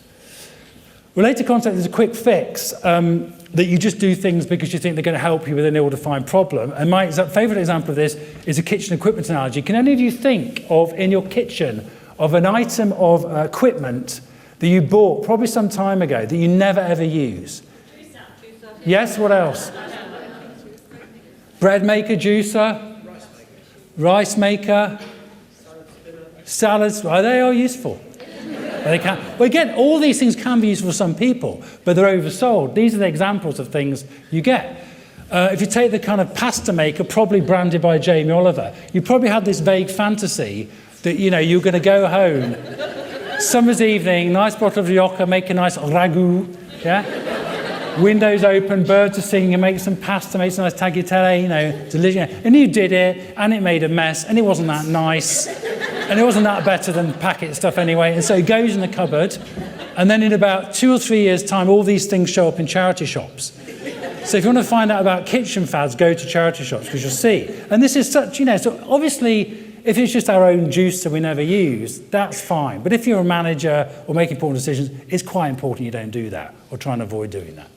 Related concept is a quick fix that you just do things because you think they're going to help you with an ill-defined problem. And my favourite example of this is a kitchen equipment analogy. Can any of you think of, in your kitchen, of an item of equipment that you bought probably some time ago that you never ever use? Juicer. Yes, what else? Bread maker, juicer, rice maker, salads. Well, they are useful. They can. Well, again, all these things can be useful for some people, but they're oversold. These are the examples of things you get. If you take the kind of pasta maker, probably branded by Jamie Oliver, you probably had this vague fantasy that, you're going to go home, summer's evening, nice bottle of Rioja, make a nice ragu, yeah? Windows open, birds are singing, make some pasta, make some nice tagliatelle, delicious. And you did it, and it made a mess, and it wasn't that nice, and it wasn't that better than packet stuff anyway, and so it goes in the cupboard, and then in about 2 or 3 years' time, all these things show up in charity shops. So if you want to find out about kitchen fads, go to charity shops, because you'll see. And this is such, so obviously, if it's just our own juice that we never use, that's fine. But if you're a manager or making important decisions, it's quite important you don't do that or try and avoid doing that.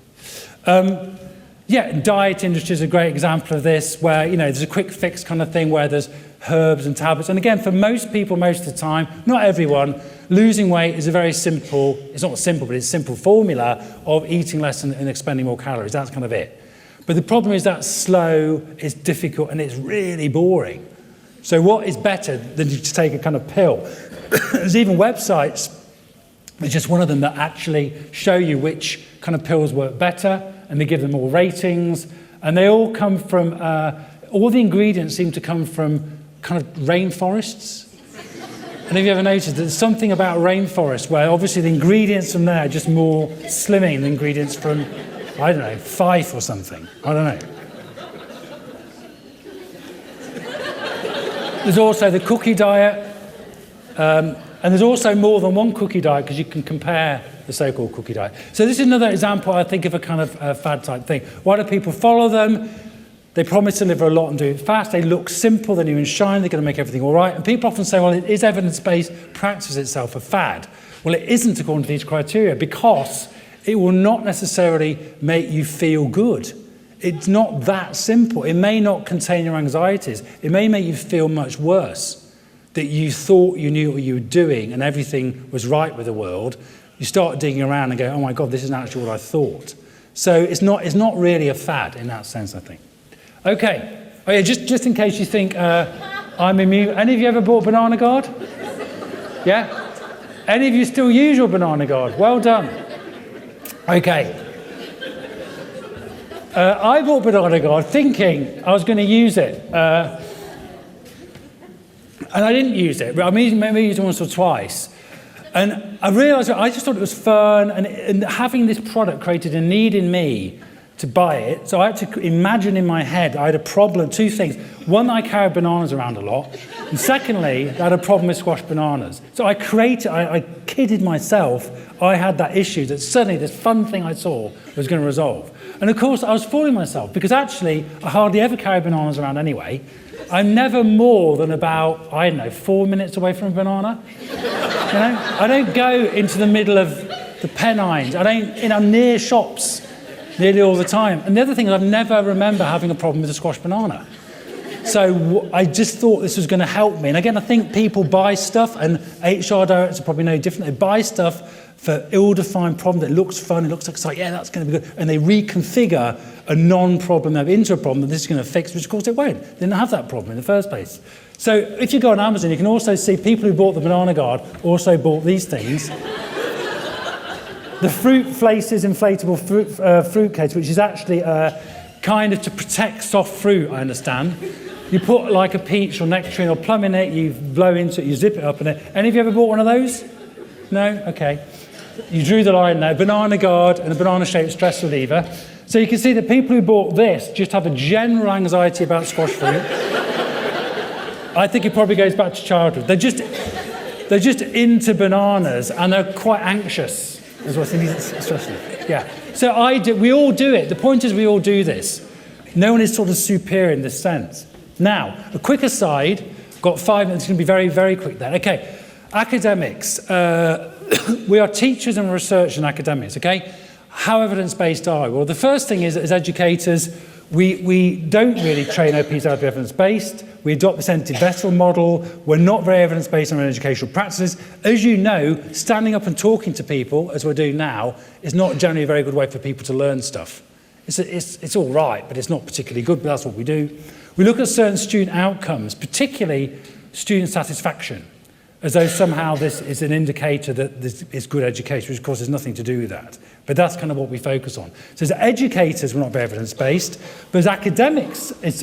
Diet industry is a great example of this where, there's a quick fix kind of thing where there's herbs and tablets. And again, for most people, most of the time, not everyone, losing weight is a very simple, it's not simple, but it's a simple formula of eating less and expending more calories. That's kind of it. But the problem is that's slow, it's difficult, and it's really boring. So what is better than to take a kind of pill? There's even websites, it's just one of them, that actually show you which kind of pills work better, and they give them all ratings, and they all come from, all the ingredients seem to come from kind of rainforests. And have you ever noticed there's something about rainforests where obviously the ingredients from there are just more slimming than ingredients from, I don't know, Fife or something. I don't know. There's also the cookie diet. And there's also more than one cookie diet because you can compare the so-called cookie diet. So this is another example, I think, of a kind of fad type thing. Why do people follow them? They promise to deliver a lot and do it fast. They look simple, they're new and shiny, they're going to make everything all right. And people often say, well, is evidence-based practice itself a fad? Well, it isn't according to these criteria because it will not necessarily make you feel good. It's not that simple. It may not contain your anxieties. It may make you feel much worse. That you thought you knew what you were doing and everything was right with the world, you start digging around and go, oh my God, this isn't actually what I thought. So it's not really a fad in that sense, I think. Okay. Oh yeah, just in case you think I'm immune. Any of you ever bought Banana Guard? Yeah? Any of you still use your Banana Guard? Well done. Okay. I bought Banana Guard thinking I was going to use it. And I didn't use it. I maybe used it once or twice. And I realised I just thought it was fun, and having this product created a need in me to buy it. So I had to imagine in my head I had a problem, two things. One, I carried bananas around a lot. And secondly, I had a problem with squashed bananas. So I kidded myself I had that issue that suddenly this fun thing I saw was going to resolve. And of course, I was fooling myself because actually I hardly ever carry bananas around anyway. I'm never more than about, 4 minutes away from a banana. I don't go into the middle of the Pennines. I'm near shops nearly all the time. And the other thing is I never remember having a problem with a squashed banana. So I just thought this was going to help me. And again, I think people buy stuff, and HR directors are probably no different. They buy stuff for ill-defined problem that looks fun, it looks like, yeah, that's going to be good. And they reconfigure a non-problem into a problem that this is going to fix, which of course it won't. They didn't have that problem in the first place. So if you go on Amazon, you can also see people who bought the Banana Guard also bought these things. The Fruit Flaces inflatable fruit case, which is actually kind of to protect soft fruit, I understand. You put like a peach or nectarine or plum in it, you blow into it, you zip it up in it. Any of you ever bought one of those? No? Okay. You drew the line there, Banana Guard and a banana-shaped stress reliever. So you can see that people who bought this just have a general anxiety about squash fruit. I think it probably goes back to childhood. They're just into bananas and they're quite anxious. Is what stress reliever. Yeah. So we all do it. The point is we all do this. No one is sort of superior in this sense. Now, a quick aside. Got 5 minutes. It's going to be very, very quick then. Okay. Academics. We are teachers and researchers and academics, okay? How evidence-based are we? Well, the first thing is, as educators, we don't really train OPs to be evidence-based. We adopt this empty vessel model. We're not very evidence-based on our educational practices. As you know, standing up and talking to people, as we're doing now, is not generally a very good way for people to learn stuff. It's all right, but it's not particularly good, but that's what we do. We look at certain student outcomes, particularly student satisfaction, as though somehow this is an indicator that this is good education, which of course has nothing to do with that. But that's kind of what we focus on. So as educators, we're not very evidence-based, but as academics, as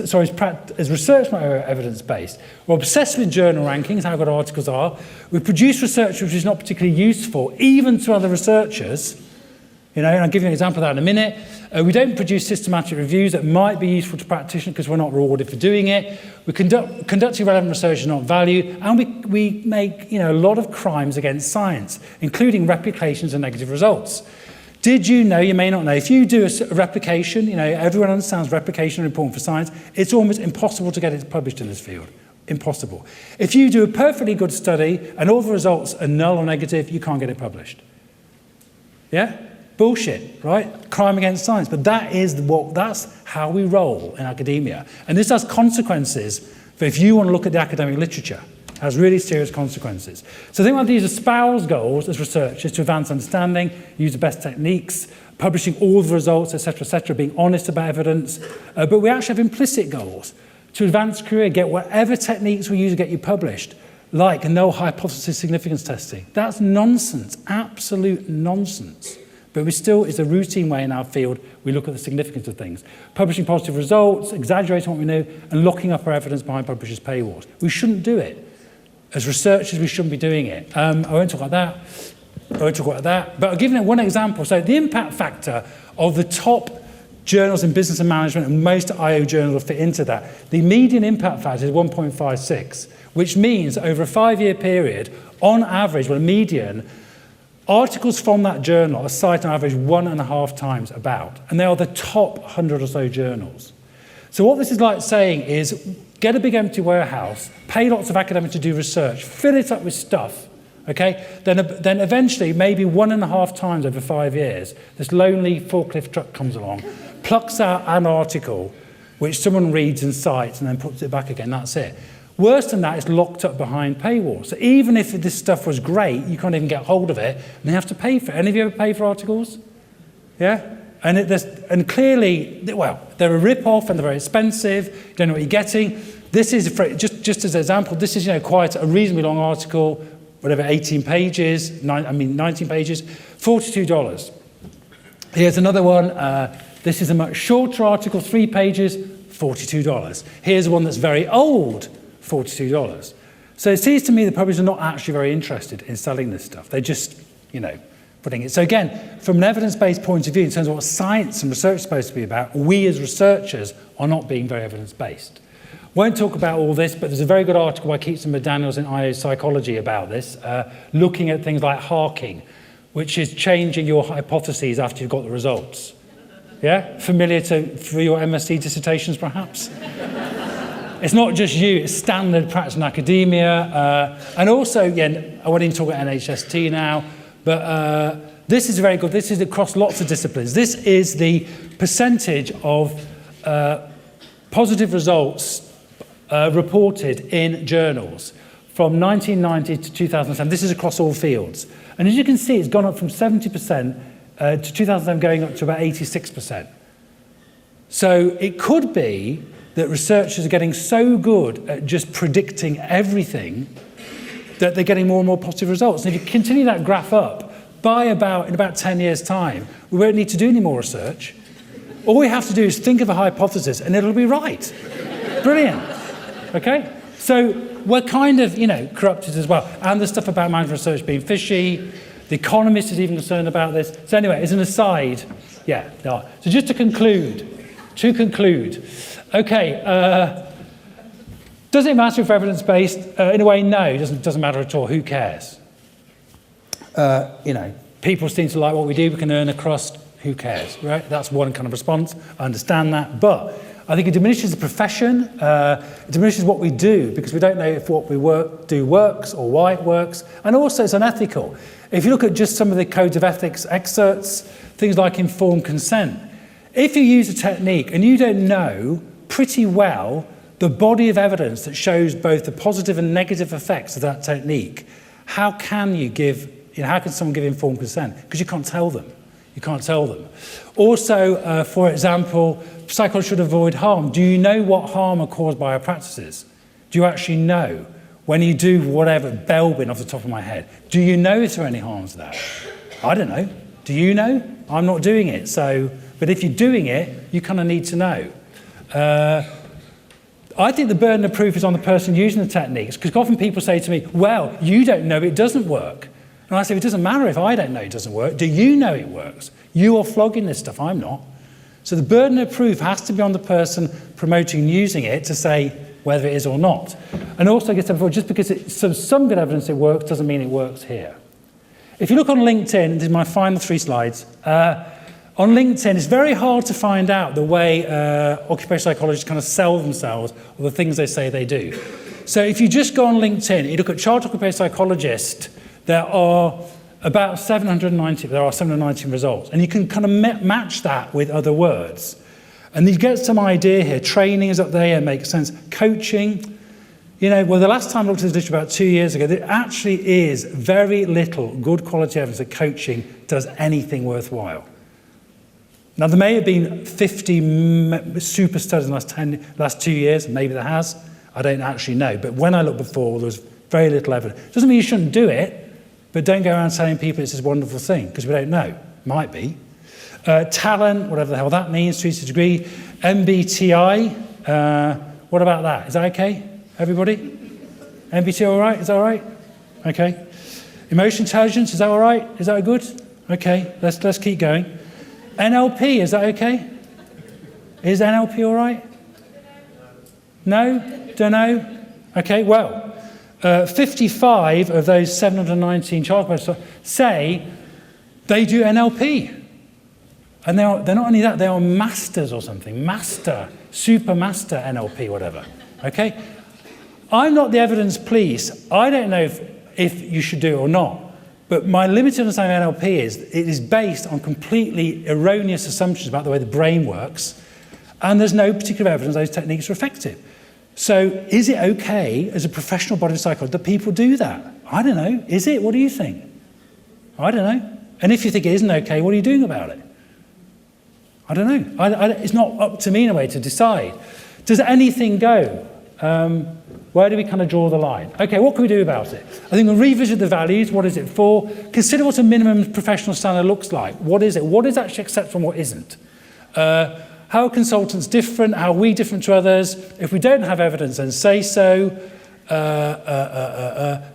research, not evidence-based. We're obsessed with journal rankings, how good articles are. We produce research which is not particularly useful, even to other researchers. And I'll give you an example of that in a minute. We don't produce systematic reviews that might be useful to practitioners because we're not rewarded for doing it. We conducting relevant research is not valued, and we make a lot of crimes against science, including replications and negative results. Did you know, you may not know, if you do a replication, everyone understands replication is important for science, it's almost impossible to get it published in this field. Impossible. If you do a perfectly good study and all the results are null or negative, you can't get it published. Yeah? Bullshit, right? Crime against science. But that's how we roll in academia. And this has consequences for if you want to look at the academic literature. It has really serious consequences. So I think one of these espoused goals as researchers to advance understanding, use the best techniques, publishing all the results, etc., being honest about evidence. But we actually have implicit goals to advance career, get whatever techniques we use to get you published, like null hypothesis significance testing. That's nonsense, absolute nonsense. But it's a routine way in our field we look at the significance of things. Publishing positive results, exaggerating what we know, and locking up our evidence behind publishers' paywalls. We shouldn't do it. As researchers, we shouldn't be doing it. I won't talk about that. But I'll give you one example. So the impact factor of the top journals in business and management, and most IO journals will fit into that. The median impact factor is 1.56, which means over a 5-year period, on average, well, a median, articles from that journal are cited on average 1.5 times about, and they are the top 100 or so journals. So what this is like saying is, get a big empty warehouse, pay lots of academics to do research, fill it up with stuff, okay? Then eventually, maybe 1.5 times over 5 years, this lonely forklift truck comes along, plucks out an article, which someone reads and cites, and then puts it back again, that's it. Worse than that, it's locked up behind paywall. So even if this stuff was great, you can't even get hold of it, and you have to pay for it. Any of you ever pay for articles? Yeah? And clearly, well, they're a rip-off and they're very expensive, you don't know what you're getting. This is, just as an example, this is quite a reasonably long article, whatever, 18 pages, 19 pages, $42. Here's another one. This is a much shorter article, 3 pages, $42. Here's one that's very old, $42. So it seems to me the publishers are not actually very interested in selling this stuff. They're just, putting it. So again, from an evidence-based point of view, in terms of what science and research is supposed to be about, we as researchers are not being very evidence-based. Won't talk about all this, but there's a very good article by Keats and McDaniels in IO Psychology about this, looking at things like harking, which is changing your hypotheses after you've got the results. Yeah? Familiar for your MSc dissertations, perhaps? It's not just you, it's standard practice in academia. And also, again, I won't even talk about NHST now, but this is very good. This is across lots of disciplines. This is the percentage of positive results reported in journals from 1990 to 2007. This is across all fields. And as you can see, it's gone up from 70% to 2007 going up to about 86%. So it could be that researchers are getting so good at just predicting everything that they're getting more and more positive results. And if you continue that graph up, in about 10 years' time, we won't need to do any more research. All we have to do is think of a hypothesis and it'll be right. Brilliant. Okay? So we're kind of, corrupted as well. And the stuff about management research being fishy. The Economist is even concerned about this. So anyway, as an aside, yeah, they are. So just to conclude, okay, does it matter if evidence-based? In a way, no, it doesn't matter at all. Who cares? People seem to like what we do. We can earn a crust. Who cares, right? That's one kind of response. I understand that. But I think it diminishes the profession. It diminishes what we do because we don't know if what we do works or why it works. And also it's unethical. If you look at just some of the codes of ethics excerpts, things like informed consent, if you use a technique and you don't know pretty well the body of evidence that shows both the positive and negative effects of that technique, how can someone give informed consent? Because you can't tell them. You can't tell them. Also, for example, psychologists should avoid harm. Do you know what harm are caused by our practices? Do you actually know? When you do whatever, Belbin off the top of my head, do you know if there are any harms to that? I don't know. Do you know? I'm not doing it. But if you're doing it, you kind of need to know. I think the burden of proof is on the person using the techniques, because often people say to me, well, you don't know it doesn't work. And I say, it doesn't matter if I don't know it doesn't work. Do you know it works? You are flogging this stuff, I'm not. So the burden of proof has to be on the person promoting and using it to say whether it is or not. And also, like I said before, just because it's some good evidence it works doesn't mean it works here. If you look on LinkedIn, this is my final 3 slides, on LinkedIn, it's very hard to find out the way occupational psychologists kind of sell themselves or the things they say they do. So if you just go on LinkedIn, you look at child occupational psychologist, there are 719 results. And you can kind of match that with other words. And you get some idea here. Training is up there, it makes sense. Coaching, the last time I looked at this literature about 2 years ago, there actually is very little good quality evidence that coaching does anything worthwhile. Now, there may have been 50 super studies in the last 2 years, maybe there has. I don't actually know. But when I looked before, there was very little evidence. Doesn't mean you shouldn't do it, but don't go around telling people it's this wonderful thing, because we don't know. Might be. Talent, whatever the hell that means, 3 degree. Mbti, what about that? Is that okay, everybody? MBTI all right? Is that all right? Okay. Emotional intelligence, is that all right? Is that good? Okay, let's keep going. NLP, is that okay? Is NLP all right? No? Don't know? Okay, well, 55 of those 719 child providers say they do NLP. And they're not only that, they are masters or something. Master, super master NLP, whatever. Okay? I'm not the evidence police. I don't know if you should do it or not. But my limited understanding of NLP is it is based on completely erroneous assumptions about the way the brain works. And there's no particular evidence those techniques are effective. So is it okay as a professional body of psychology that people do that? I don't know. Is it? What do you think? I don't know. And if you think it isn't okay, what are you doing about it? I don't know. It's not up to me in a way to decide. Does anything go? Where do we kind of draw the line? Okay, what can we do about it? I think we'll revisit the values. What is it for? Consider what a minimum professional standard looks like. What is it? What is actually acceptable and what isn't? How are consultants different? How are we different to others? If we don't have evidence, then say so.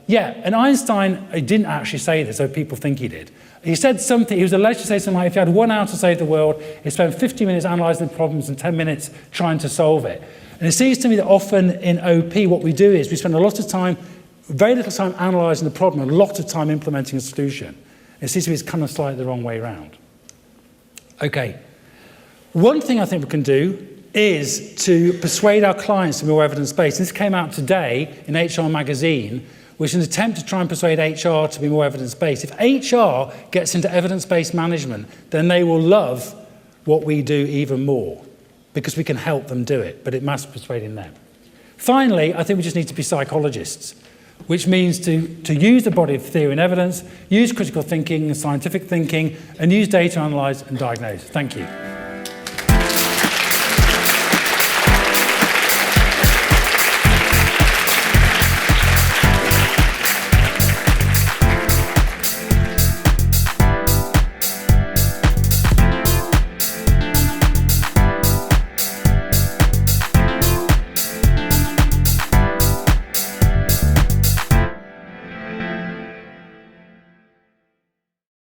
Yeah, and Einstein didn't actually say this, though people think he did. He said something, he was alleged to say something like, if you had 1 hour to save the world, he'd spend 50 minutes analysing the problems and 10 minutes trying to solve it. And it seems to me that often in OP, what we do is we spend a lot of time, very little time analysing the problem, and a lot of time implementing a solution. It seems to me it's kind of slightly the wrong way around. Okay. One thing I think we can do is to persuade our clients to be more evidence-based. This came out today in HR Magazine, which is an attempt to try and persuade HR to be more evidence-based. If HR gets into evidence-based management, then they will love what we do even more, because we can help them do it, but it must be persuading them. Finally, I think we just need to be psychologists, which means to use the body of theory and evidence, use critical thinking and scientific thinking, and use data to analyse and diagnose. Thank you.